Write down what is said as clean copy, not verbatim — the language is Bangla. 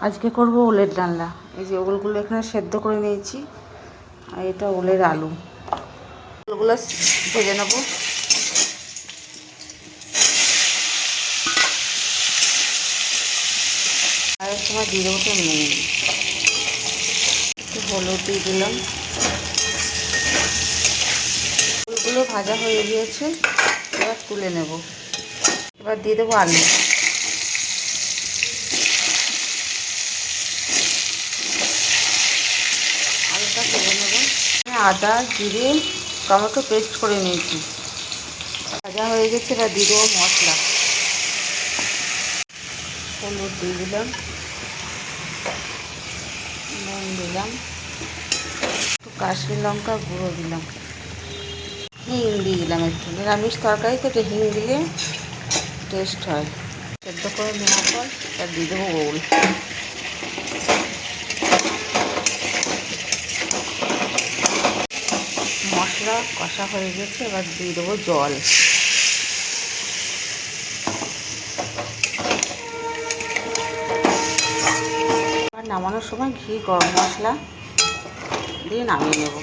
আজকে করব ওলের ডালনা। এই যে ওলগুলো এখানে সেদ্ধ করে নিয়েছি, আর এটা ওলের আলু। ওলগুলো ভেজে নেব। আর এক সময় দিয়ে দেবো তো নেই, একটু হলুদ দিয়ে দিলাম। ওলগুলো ভাজা হয়ে গিয়েছে, এবার তুলে নেব। এবার দিয়ে দেবো আলু। আলুটা ভেজে নেব। আদা জিরে টমেটো পেস্ট করে নিয়েছি, ভাজা হয়ে গেছে। এবার দিয়ে দেবো মশলা। হলুদ দিয়ে দিলাম, নুন দিলাম, একটু কাশ্মীর লঙ্কা গুঁড়ো দিলাম, হিং দিয়ে দিলাম। একটু নিরামিষ তরকারিতে একটু হিং দিলে টেস্ট হয়। সেদ্ধ করে নেওয়ার পর এবার দিয়ে দেবো ওল। মশলা কষা হয়ে গেছে, এবার দিয়ে দেবো জল। আর নামানোর সময় ঘি গরম মশলা দিয়ে নামিয়ে নেব।